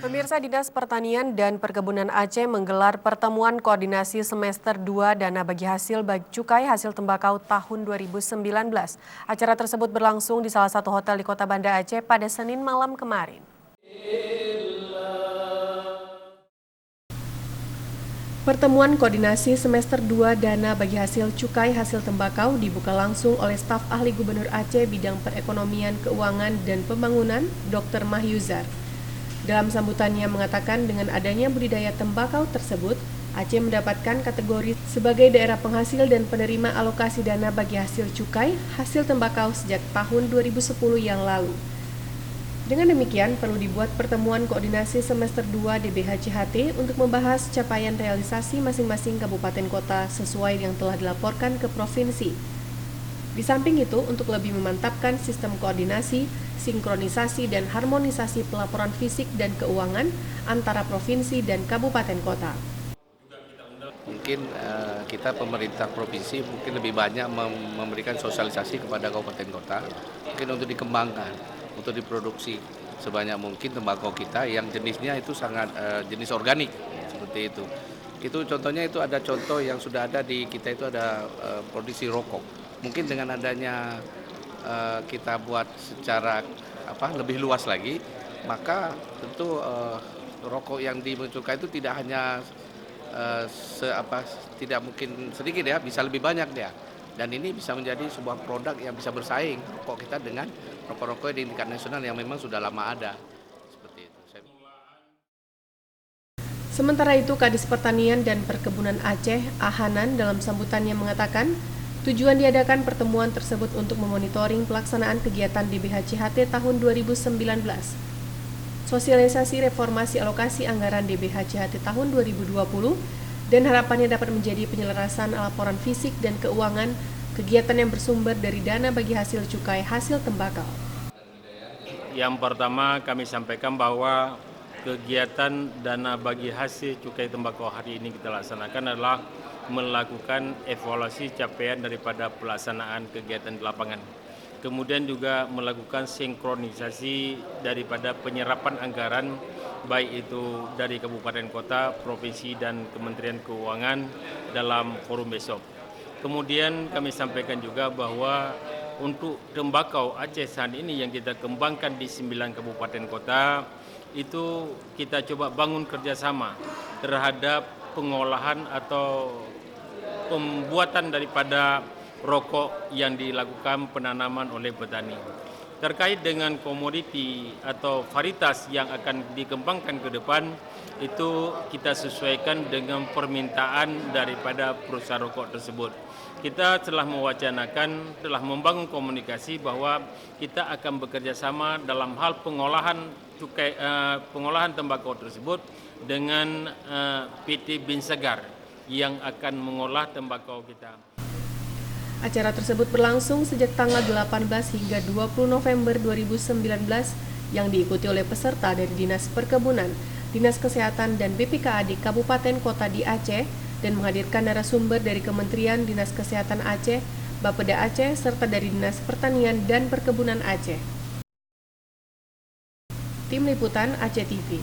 Pemirsa, Dinas Pertanian dan Perkebunan Aceh menggelar pertemuan koordinasi semester 2 dana bagi hasil cukai hasil tembakau tahun 2019. Acara tersebut berlangsung di salah satu hotel di Kota Banda Aceh pada Senin malam kemarin. Pertemuan koordinasi semester 2 dana bagi hasil cukai hasil tembakau dibuka langsung oleh staf ahli Gubernur Aceh bidang perekonomian, keuangan, dan pembangunan, Dr. Mahyuzar. Dalam sambutannya mengatakan dengan adanya budidaya tembakau tersebut, Aceh mendapatkan kategori sebagai daerah penghasil dan penerima alokasi dana bagi hasil cukai hasil tembakau sejak tahun 2010 yang lalu. Dengan demikian, perlu dibuat pertemuan koordinasi semester 2 DBHCHT untuk membahas capaian realisasi masing-masing kabupaten kota sesuai yang telah dilaporkan ke provinsi. Di samping itu, untuk lebih memantapkan sistem koordinasi, sinkronisasi, dan harmonisasi pelaporan fisik dan keuangan antara provinsi dan kabupaten kota. Mungkin kita pemerintah provinsi mungkin lebih banyak memberikan sosialisasi kepada kabupaten kota, mungkin untuk dikembangkan, untuk diproduksi sebanyak mungkin tembakau kita yang jenisnya itu sangat jenis organik seperti itu. Itu contohnya itu ada contoh yang sudah ada di kita itu ada produksi rokok. Mungkin dengan adanya kita buat secara lebih luas lagi, maka tentu rokok yang dimunculkan itu tidak hanya tidak mungkin sedikit ya, bisa lebih banyak dia. Dan ini bisa menjadi sebuah produk yang bisa bersaing rokok kita dengan rokok-rokok di tingkat nasional yang memang sudah lama ada. Seperti itu. Sementara itu, Kadis Pertanian dan Perkebunan Aceh, Ahanan, dalam sambutannya mengatakan, tujuan diadakan pertemuan tersebut untuk memonitoring pelaksanaan kegiatan DBHCHT tahun 2019. Sosialisasi reformasi alokasi anggaran DBHCHT tahun 2020 dan harapannya dapat menjadi penyelarasan laporan fisik dan keuangan kegiatan yang bersumber dari dana bagi hasil cukai hasil tembakau. Yang pertama kami sampaikan bahwa kegiatan dana bagi hasil cukai tembakau hari ini kita laksanakan adalah melakukan evaluasi capaian daripada pelaksanaan kegiatan di lapangan. Kemudian juga melakukan sinkronisasi daripada penyerapan anggaran baik itu dari kabupaten kota, provinsi, dan Kementerian Keuangan dalam forum besok. Kemudian kami sampaikan juga bahwa untuk tembakau Aceh saat ini yang kita kembangkan di 9 kabupaten kota, itu kita coba bangun kerjasama terhadap pengolahan atau pembuatan daripada rokok yang dilakukan penanaman oleh petani. Terkait dengan komoditi atau varietas yang akan dikembangkan ke depan, itu kita sesuaikan dengan permintaan daripada perusahaan rokok tersebut. Kita telah mewacanakan, telah membangun komunikasi bahwa kita akan bekerja sama dalam hal pengolahan tembakau tersebut dengan PT Bin Segar yang akan mengolah tembakau kita. Acara tersebut berlangsung sejak tanggal 18 hingga 20 November 2019 yang diikuti oleh peserta dari Dinas Perkebunan, Dinas Kesehatan, dan BPKAD Kabupaten Kota di Aceh dan menghadirkan narasumber dari Kementerian Dinas Kesehatan Aceh, Bapeda Aceh, serta dari Dinas Pertanian dan Perkebunan Aceh. Tim Liputan Aceh TV.